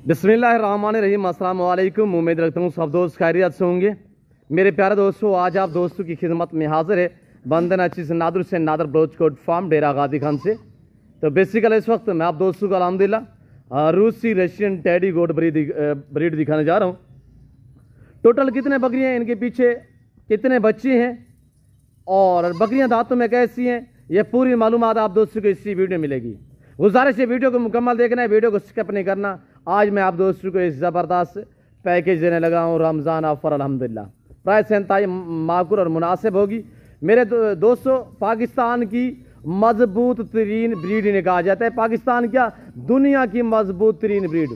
बिस्मिल्लाहिर्रहमानिर्रहीम। अस्सलाम वालेकुम। उम्मीद रखता हूँ सब दोस्त खैरियत से होंगे। मेरे प्यारे दोस्तों, आज आप दोस्तों की खिदमत में हाजिर है बंदन अचीज़ नादर से नादर बलोचकोट फार्म डेरा गादी खान से। तो बेसिकली इस वक्त मैं आप दोस्तों को अल्हम्दुलिल्लाह रूसी रशियन टेडी गोट ब्रीड दिखाने जा रहा हूँ। टोटल कितने बकरियाँ हैं, इनके पीछे कितने बच्चे हैं और बकरियाँ दांतों में कैसी हैं, ये पूरी मालूमात आप दोस्तों को इसी वीडियो में मिलेगी। गुजारिश है वीडियो को मुकम्मल देखना है, वीडियो को स्किप नहीं करना। आज मैं आप दोस्तों को इस ज़बरदस्त पैकेज देने लगा हूँ, रमज़ान ऑफर अल्हम्दुलिल्लाह। प्राइस इंतहाई माकूल और मुनासिब होगी। मेरे दोस्तों, पाकिस्तान की मजबूत तरीन ब्रीड इन्हें कहा जाता है। पाकिस्तान क्या, दुनिया की मजबूत तरीन ब्रीड।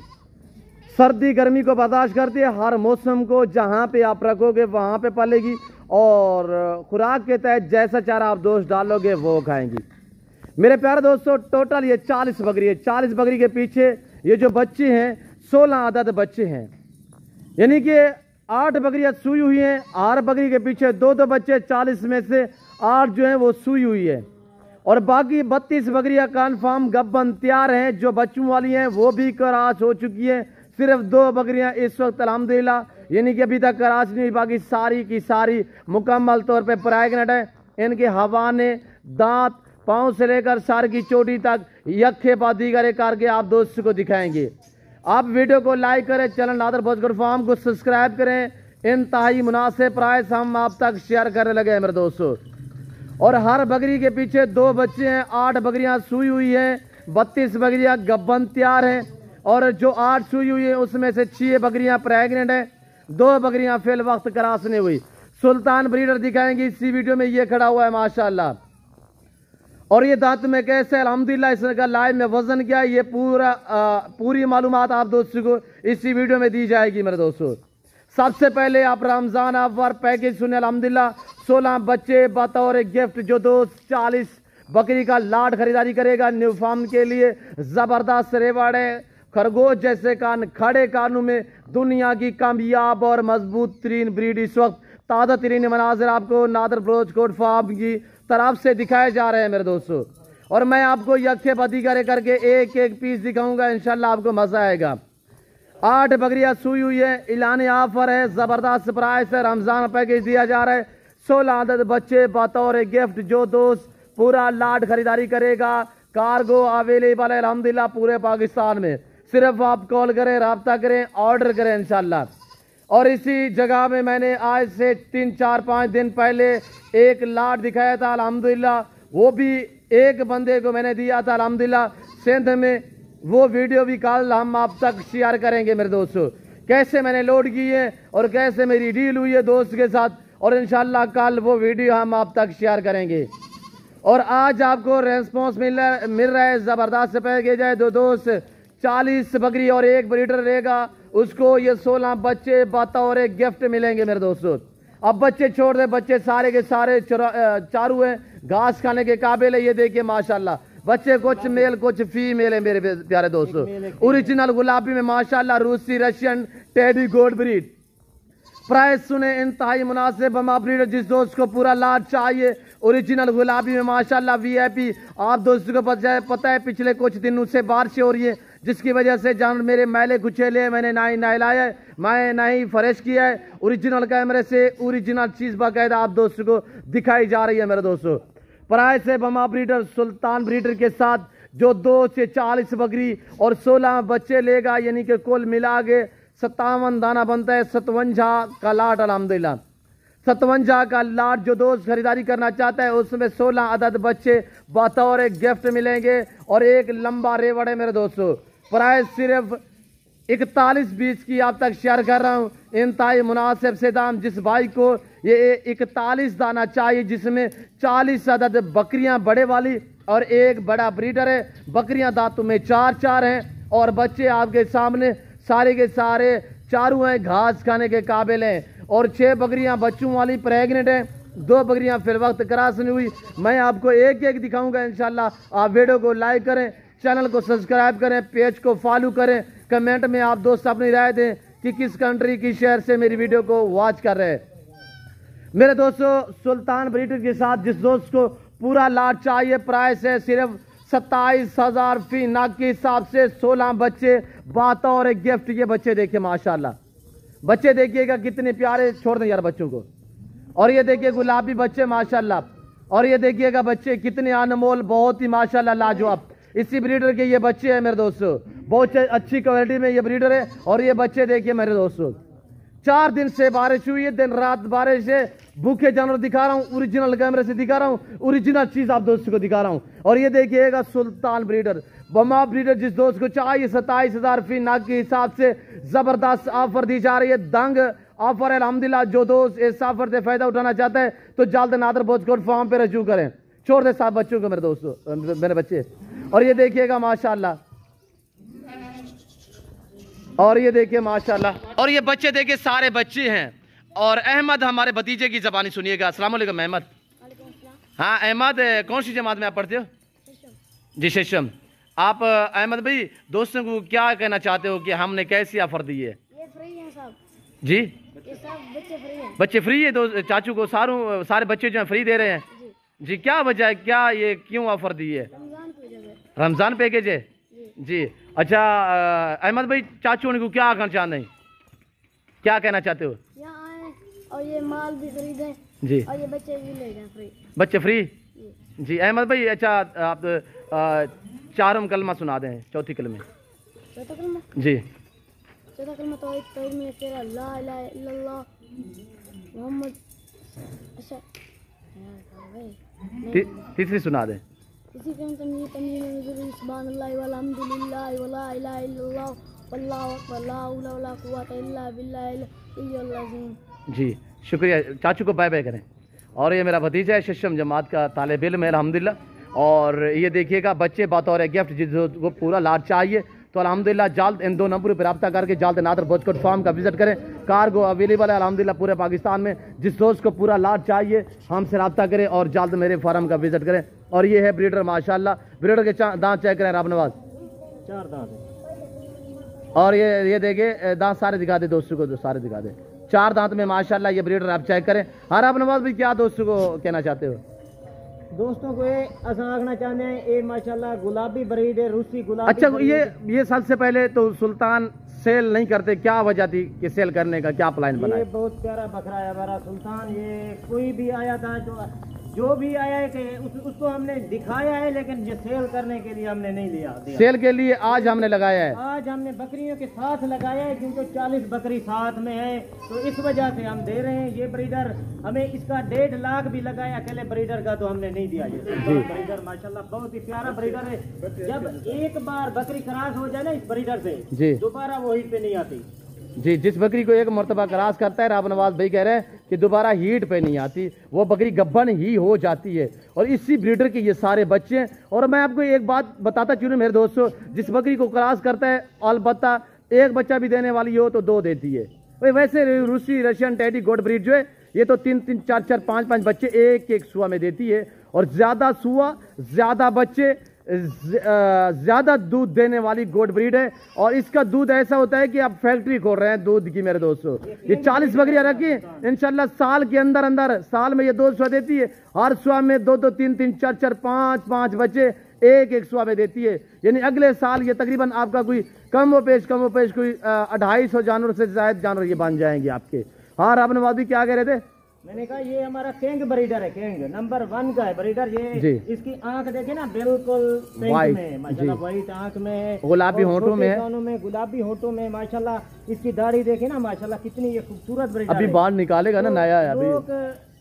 सर्दी गर्मी को बर्दाश्त करती है, हर मौसम को जहाँ पे आप रखोगे वहाँ पे पलेगी और खुराक के तहत जैसा चारा आप दोस्त डालोगे वो खाएंगी। मेरे प्यारे दोस्तों, टोटल ये 40 बकरी है। 40 बकरी के पीछे ये जो बच्चे हैं 16 अदद बच्चे हैं, यानी कि 8 बकरियां सूई हुई हैं। 8 बकरी के पीछे 2 बच्चे, 40 में से 8 जो हैं वो सूई हुई है और बाकी 32 बकरियां कन्फर्म गब्बन तैयार हैं। जो बच्चों वाली हैं वो भी करास हो चुकी है। सिर्फ 2 बकरियां इस वक्त अल्हम्दुलिल्लाह यानी कि अभी तक करास नहीं, बाकी सारी की सारी मुकम्मल तौर पे प्रेग्नेंट है। इनके हवाने, दांत, पाँव से लेकर सर की चोटी तक यखे पाती करे करके आप दोस्तों को दिखाएंगे। आप वीडियो को लाइक करें, चैनल नादर बलोचकोट फार्म को सब्सक्राइब करें। इंतहाई मुनासिब प्राइस हम आप तक शेयर करने लगे हैं मेरे दोस्तों। और हर बकरी के पीछे 2 बच्चे हैं। 8 बकरियां सूई हुई हैं, 32 बकरियां गब्बन तैयार हैं और जो 8 सूई हुई है उसमें से 6 बकरियां प्रेग्नेंट हैं। 2 बकरियां फिल वक्त क्रॉस नहीं हुई। सुल्तान ब्रीडर दिखाएंगे इसी वीडियो में। ये खड़ा हुआ है माशाल्लाह, और ये दांत में कैसे अल्हम्दुलिल्लाह, इसका लाइव में वजन क्या है, ये पूरी मालूमात आप दोस्तों को इसी वीडियो में दी जाएगी मेरे दोस्तों। सबसे पहले आप रमजान ऑफर पैकेज सुने अल्हम्दुलिल्लाह। 16 बच्चे बतौर गिफ्ट। जो दोस्त 40 बकरी का लाट खरीदारी करेगा न्यू फार्म के लिए जबरदस्त रिवार्ड है। खरगोश जैसे कान, खड़े कानों में दुनिया की कामयाब और मजबूत तरीन ब्रीड इस वक्त ताज़ा तरीन मनाजिर आपको नादर बलोचकोट फार्म की तरफ से दिखाए जा रहे हैं मेरे दोस्तों। और मैं आपको यखे बदी करके एक एक पीस दिखाऊंगा, इंशाल्लाह आपको मजा आएगा। 8 बकरियां सूई हुई है, इलानी ऑफर है, जबरदस्त प्राइस है, रमजान पैकेज दिया जा रहा है। 16 अदद बच्चे बतौर गिफ्ट। जो दोस्त पूरा लाट खरीदारी करेगा, कार्गो अवेलेबल है अल्हम्दुलिल्लाह पूरे पाकिस्तान में। सिर्फ आप कॉल करें, रब्ता करें, ऑर्डर करें इंशाल्लाह। और इसी जगह में मैंने आज से 3, 4, 5 दिन पहले एक लाट दिखाया था अल्हम्दुलिल्लाह। वो भी एक बंदे को मैंने दिया था अल्हम्दुलिल्लाह सिंध में। वो वीडियो भी कल हम आप तक शेयर करेंगे मेरे दोस्तों, कैसे मैंने लोड की है और कैसे मेरी डील हुई है दोस्त के साथ। और इंशाल्लाह कल वो वीडियो हम आप तक शेयर करेंगे। और आज आपको रेस्पॉन्स मिल रहा है ज़बरदस्त पैकेज है। 2 दोस्त 40 बकरी और 1 ब्रीडर रहेगा, उसको ये 16 बच्चे बतौर गिफ्ट मिलेंगे मेरे दोस्तों। अब बच्चे छोड़ दे, बच्चे सारे के सारे चारू हैं, घास खाने के काबिल है। ये देखिए माशाल्लाह, बच्चे कुछ मेल कुछ फीमेल है मेरे प्यारे दोस्तों। ओरिजिनल गुलाबी में माशाल्लाह रूसी रशियन टेडी गोट ब्रीड। प्राइस सुने इंतहाई मुनासिब। हम ब्रीडर जिस दोस्त को पूरा लाट चाहिए ओरिजिनल गुलाबी में माशाल्लाह VIP। आप दोस्तों को पता है पिछले कुछ दिनों से बारिश हो रही है, जिसकी वजह से जान मेरे मैले कुचेले, मैंने ना ही नहलाया है, मैं ना ही फ्रेश किया है। ओरिजिनल कैमरे से ओरिजिनल चीज़ बाकायदा आप दोस्तों को दिखाई जा रही है मेरे दोस्तों। प्राइस है बमा ब्रीडर सुल्तान ब्रीडर के साथ जो 2 से 40 बकरी और 16 बच्चे लेगा, यानी कि कुल मिला के 57 दाना बनता है। 57 का लाट अल्हम्दुलिल्लाह। 57 का लाट जो दोस्त खरीदारी करना चाहता है उसमें 16 अदद बच्चे बतौर गिफ्ट मिलेंगे और एक लंबा रेवड़ है मेरे दोस्तों। प्राइस सिर्फ 41-20 की आप तक शेयर कर रहा हूँ। इंतहाई मुनासिब से दाम। जिस भाई को ये 41 दाना चाहिए, जिसमें 40 अदद बकरियां बड़े वाली और 1 बड़ा ब्रीडर है। बकरियां दांतों में 4-4 हैं और बच्चे आपके सामने सारे के सारे चारू हैं, घास खाने के काबिल हैं। और 6 बकरियां बच्चों वाली प्रेग्नेंट हैं, 2 बकरियां फिर वक्त क्रॉस नहीं हुई। मैं आपको एक एक दिखाऊंगा इंशाल्लाह। आप वीडियो को लाइक करें, चैनल को सब्सक्राइब करें, पेज को फॉलो करें। कमेंट में आप दोस्त अपनी राय दें कि किस कंट्री की शहर से मेरी वीडियो को वॉच कर रहे हैं मेरे दोस्तों। सुल्तान ब्रीडर के साथ जिस दोस्त को पूरा लाट चाहिए, प्राइस है सिर्फ 27,000 फी नाक के हिसाब से 16 बच्चे बतौर गिफ्ट। ये बच्चे देखिए माशाल्लाह, बच्चे देखिएगा कितने प्यारे, छोड़ दें यार बच्चों को। और ये देखिए गुलाबी बच्चे माशाल्लाह, और ये देखिएगा बच्चे कितने अनमोल, बहुत ही माशाल्लाह लाजवाब। इसी ब्रीडर के ये बच्चे हैं मेरे दोस्तों, बहुत अच्छी क्वालिटी में ये ब्रीडर है। और ये बच्चे देखिए मेरे दोस्तों, 4 दिन से बारिश हुई है, दिन रात बारिश है। भूखे जानवर दिखा रहा हूँ, ओरिजिनल कैमरे से दिखा रहा हूँ, ओरिजिनल चीज आप दोस्तों को दिखा रहा हूँ। और ये देखिएगा सुल्तान ब्रीडर, बमा ब्रीडर, जिस दोस्त को चाहिए 27,000 फी नाक के हिसाब से जबरदस्त ऑफर दी जा रही है, दंग ऑफर है अल्हम्दुलिल्लाह। जो दोस्त इस ऑफर से फायदा उठाना चाहता है तो जल्द नादर बोचकोट फार्म पे रजू करें। छोड़ दे 7 बच्चों को मेरे दोस्तों, मेरे बच्चे। और ये देखिएगा माशाल्लाह, और ये देखिए माशाल्लाह, और ये बच्चे देखिए सारे बच्चे हैं। और अहमद हमारे भतीजे की जबानी सुनिएगा। अस्सलाम वालेकुम अहमद। हाँ अहमद, कौन सी जमात में आप पढ़ते हो? जी शिशम। आप अहमद भाई दोस्तों को क्या कहना चाहते हो कि हमने कैसी ऑफर दी है? ये फ्री है साहब जी, ये सब बच्चे फ्री हैं। बच्चे फ्री है चाचू को, सारे बच्चे जो हैं फ्री दे रहे हैं जी। क्या वजह है, क्या ये क्यों ऑफर दी है? रमजान पैकेज है जी। अच्छा अहमद भाई, चाचू को क्या कहना चाहते हैं, क्या कहना चाहते हो? यहाँ आए और ये माल भी खरीदें जी, और ये बच्चे भी ले जाएं फ्री। बच्चे फ्री जी। अहमद भाई अच्छा आप 4 कलमा सुना दें, चौथी कलमे। चौथा कलमा जी, चौथा कलमा तौहीद में तेरा ला इलाहा इल्लल्लाह मोहम्मद। अच्छा तीसरी सुना दें। इसी क्रम तमीज़ सुभानअल्लाह वल्हम्दुलिल्लाह वला इलाहा इल्लल्लाह वल्लाहु अकबर ला हौला वला कुव्वता इल्ला बिल्लाहिल अलिय्यिल अज़ीम। जी शुक्रिया, चाचू को बाय बाय करें। और ये मेरा भतीजा है, शिशम जमात का तालिब इल्म है अल्हम्दुलिल्लाह। और ये देखिएगा बच्चे बतौर गिफ्ट, जिसको पूरा लाट चाहिए तो अल्हम्दुलिल्लाह जल्द इन 2 नंबरों पर रब्ता करके जल्द नादर बोचकोट फार्म का विजिट करें। कार्गो अवेलेबल है अल्हम्दुलिल्लाह पूरे पाकिस्तान में। जिस दोस्त को पूरा लाट चाहिए हमसे रब्ता करें और जल्द मेरे फार्म का विजिट करें। और ये है ब्रीडर माशाल्लाह, ब्रीडर के दांत चेक करें राब नवाज, 4 दांत है। और ये देखिए दांत सारे दिखा दे दोस्तों को, सारे दिखा दे, 4 दांत में माशाल्लाह ये ब्रीडर आप चेक करें। हाँ राब नवाज भी क्या दोस्तों को कहना चाहते हो? दोस्तों को ये असा आखना चाहते हैं, ये माशाल्लाह गुलाबी ब्रीड है, रूसी गुलाबी। अच्छा ये सबसे पहले तो सुल्तान सेल नहीं करते, क्या वजह थी कि सेल करने का, क्या प्लान बना? ये बहुत प्यारा बकरा है हमारा सुल्तान। ये कोई भी आया था जो भी आया है कि उसको हमने दिखाया है, लेकिन ये सेल करने के लिए हमने नहीं लिया। सेल के लिए आज हमने लगाया है, आज हमने बकरियों के साथ लगाया है, क्योंकि 40 बकरी साथ में है तो इस वजह से हम दे रहे हैं। ये ब्रीडर हमें इसका 1.5 लाख भी लगाया अकेले ब्रीडर का, तो हमने नहीं दिया। ये ब्रीडर माशाल्लाह बहुत ही प्यारा ब्रीडर है। जब एक बार बकरी क्रॉस हो जाए ना इस ब्रीडर से, दोबारा वो हीट पे नहीं आती जी। जिस बकरी को एक मरतबा क्रॉस करता है, राब नवाज भाई कह रहे हैं कि दोबारा हीट पे नहीं आती, वो बकरी गब्बन ही हो जाती है। और इसी ब्रीडर के ये सारे बच्चे हैं। और मैं आपको एक बात बताता क्यों मेरे दोस्तों, जिस बकरी को क्रॉस करता है अलबत्ता एक बच्चा भी देने वाली हो तो 2 देती है। वैसे रूसी रशियन टेडी गोड ब्रीड जो है ये तो 3-3, 4-4, 5-5 बच्चे एक सुआ में देती है। और ज्यादा सुआ, ज्यादा बच्चे, ज्यादा दूध देने वाली गोड ब्रीड है। और इसका दूध ऐसा होता है कि आप फैक्ट्री खोल रहे हैं दूध की मेरे दोस्तों। ये 40 बकरियां रखी इंशाल्लाह, साल के अंदर साल में ये 2 सुआ देती है। हर सुआ में 2-2, 3-3, 4-4, 5-5 बच्चे एक सुआ में देती है। यानी अगले साल ये तकरीबन आपका कोई कम व पेश कोई 250 जानवर से ज्यादा जानवर ये बन जाएंगे आपके। हाँ राब नवाज भी क्या कह रहे थे? मैंने कहा ये हमारा किंग ब्रीडर है, किंग नंबर 1 का है ब्रीडर। ये इसकी आंख देखे ना, बिल्कुल पिंक में माशाल्लाह, व्हाइट आंख में, गुलाबी होंठों में, गुलाबी होंठों में माशाल्लाह। इसकी दाढ़ी देखे ना माशाल्लाह, कितनी ये खूबसूरत ब्रीडर। अभी बाल निकालेगा ना नया है। अभी लोग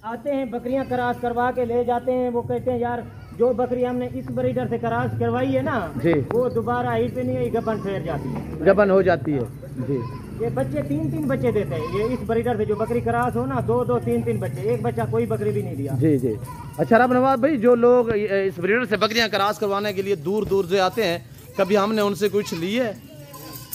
आते हैं बकरियां क्रॉस करवा के ले जाते हैं, वो कहते हैं यार जो बकरी हमने इस ब्रीडर से क्रॉस करवाई है ना जी, वो दोबारा हीट पे नहीं है, गबन फेर जाती है, गबन हो जाती है जी। ये बच्चे 3-3 बच्चे देते हैं। ये इस ब्रीडर से जो बकरी क्रॉस हो ना, 2-2, 3-3 बच्चे, एक बच्चा कोई बकरी भी नहीं दिया जी। अच्छा राब नवाज भाई, जो लोग इस ब्रीडर से बकरियां क्रॉस करवाने के लिए दूर दूर से आते हैं, कभी हमने उनसे कुछ लिए?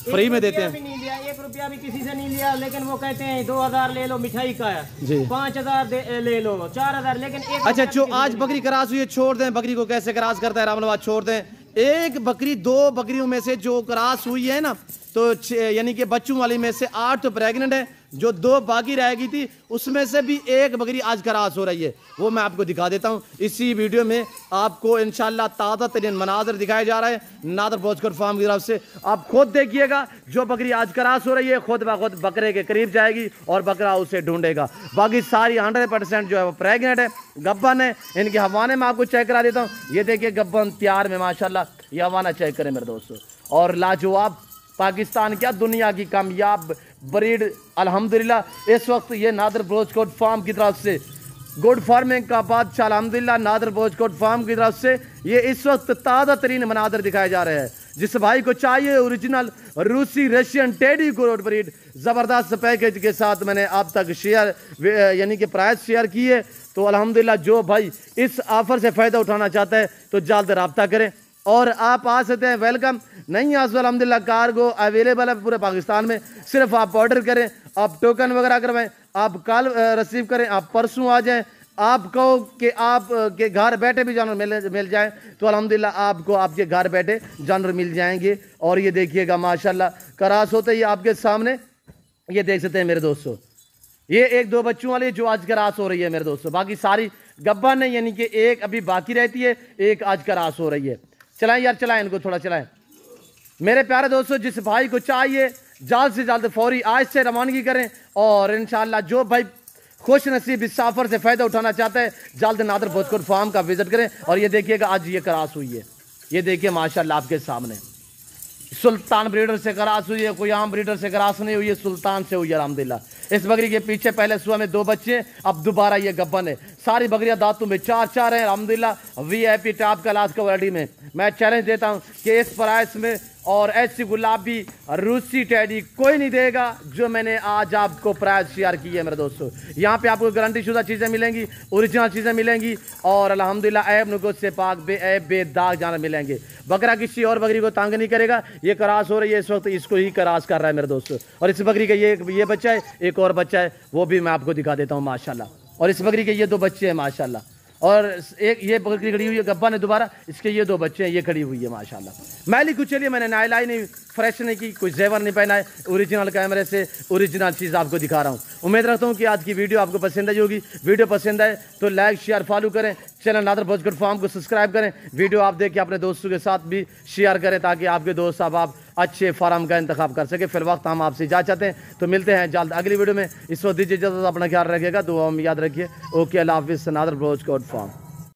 फ्री में देते हैं? नहीं लिया, 1 रुपया भी किसी से नहीं लिया। लेकिन वो कहते हैं 2000 ले लो मिठाई का है, 5000 ले लो, 4000, लेकिन अच्छा जो आज बकरी क्रॉस हुई है छोड़ दें, बकरी को कैसे क्रॉस करता है राब नवाज, छोड़ दें। एक बकरी 2 बकरियों में से जो क्रॉस हुई है ना, तो यानी कि बच्चों वाली में से 8 तो प्रेग्नेंट है, जो 2 बाकी रह गई थी उसमें से भी एक बकरी आज क्रॉस हो रही है, वो मैं आपको दिखा देता हूँ। इसी वीडियो में आपको इंशाल्लाह ताज़ा तरीन मनाजर दिखाए जा रहे हैं नादर ब्रोच फार्म की तरफ से। आप खुद देखिएगा, जो बकरी आज क्रॉस हो रही है खुद ब खुद बकरे के करीब जाएगी और बकरा उसे ढूंढेगा। बाकी सारी 100% जो है वो प्रेग्नेंट है, गब्बन है। इनके हवाने में आपको चेक करा देता हूँ। ये देखिए गब्बन तैयार में माशाल्लाह, ये हवाना चेक करें मेरे दोस्तों। और लाजवाब पाकिस्तान क्या दुनिया की कामयाब ब्रीड अल्हम्दुलिल्लाह। इस वक्त ये नादर ब्रोच फार्म की तरफ से गुड फार्मिंग का बादशाह अल्हम्दुलिल्लाह नादर ब्रोच फार्म की तरफ से ये इस वक्त ताज़ा तरीन मनादर दिखाए जा रहे हैं। जिस भाई को चाहिए ओरिजिनल रूसी रशियन टेडी गोट ब्रीड, ज़बरदस्त पैकेज के साथ मैंने आप तक शेयर यानी कि प्राइस शेयर की है। तो अल्हम्दुलिल्लाह जो भाई इस ऑफ़र से फ़ायदा उठाना चाहता है तो जल्द रब्ता करें और आप आ सकते हैं। वेलकम नहीं आज अल्हम्दुलिल्लाह कार्गो अवेलेबल है पूरे पाकिस्तान में। सिर्फ आप ऑर्डर करें, आप टोकन वगैरह करवाएं, आप कल रिसीव करें, आप परसों आ जाएं। आप कहो कि आप के घर बैठे भी जानवर मिल जाएं तो अल्हम्दुलिल्लाह आपको आपके घर बैठे जानवर मिल जाएंगे। और ये देखिएगा माशाल्लाह क्रॉस होते ही आपके सामने ये देख सकते हैं मेरे दोस्तों, ये 1-2 बच्चों वाली जो आज क्रॉस हो रही है मेरे दोस्तों। बाकी सारी गब्बा नहीं, यानी कि एक अभी बाकी रहती है, एक आज क्रॉस हो रही है। चलाएं यार, चलाएं इनको थोड़ा चलाएं मेरे प्यारे दोस्तों। जिस भाई को चाहिए जल्द से जल्द फौरी आज से रवानगी करें और इंशाल्लाह जो भाई खुश नसीब इस ऑफर से फ़ायदा उठाना चाहता है जल्द नादर ब्रोच फार्म का विजिट करें। और ये देखिएगा आज ये क्रॉस हुई है, ये देखिए माशाल्लाह आपके सामने सुल्तान ब्रीडर से क्रॉस हुई है, कोई आम ब्रीडर से क्रॉस नहीं हुई है, सुल्तान से हुई है अल्हम्दुलिल्लाह। इस बकरी के पीछे पहले सुबह में 2 बच्चे, अब दोबारा ये गब्बन है। सारी बकरियां दांतों में 4-4 हैं अल्हम्दुलिल्लाह। VIP टॉप क्लास क्वालिटी में मैं चैलेंज देता हूं कि इस प्राइस में और ऐसी गुलाबी रूसी टैडी कोई नहीं देगा जो मैंने आज आपको प्राइस शेयर की है मेरे दोस्तों। यहाँ पे आपको गारंटी शुदा चीज़ें मिलेंगी, ओरिजिनल चीज़ें मिलेंगी और अल्हम्दुलिल्लाह ऐब नुकुस से पाक बेऐब बेदाग जानवर मिलेंगे। बकरा किसी और बकरी को तंग नहीं करेगा। ये क्रॉस हो रही है इस वक्त, इसको ही क्रॉस कर रहा है मेरे दोस्तों। और इस बकरी का ये बच्चा है, एक और बच्चा है, वो भी मैं आपको दिखा देता हूँ माशाल्लाह। और इस बकरी के ये 2 बच्चे हैं माशाल्लाह। और एक ये बकरी खड़ी हुई है गब्बा ने दोबारा, इसके ये 2 बच्चे हैं, ये खड़ी हुई है माशाल्लाह। मैली कुछ चलिए मैंने नायलाई नहीं, फ्रेश नहीं की, कोई जेवर नहीं पहना है, ओरिजिनल कैमरे से ओरिजिनल चीज़ आपको दिखा रहा हूँ। उम्मीद रखता हूँ कि आज की वीडियो आपको पसंद आई होगी। वीडियो पसंद आए तो लाइक शेयर फॉलो करें, चैनल नादर ब्रोच फार्म को सब्सक्राइब करें। वीडियो आप देख के अपने दोस्तों के साथ भी शेयर करें ताकि आपके दोस्त आप अच्छे फार्म का इंतखाब कर सके। फिर वक्त हम आपसे इजाज़त चाहते हैं, तो मिलते हैं जल्द अगली वीडियो में। इस वक्त दीजिए इजाज़त, अपना ख्याल रखिएगा, दुआ में याद रखिए। ओके, अल्लाह हाफिज़। नादर ब्रोच फार्म।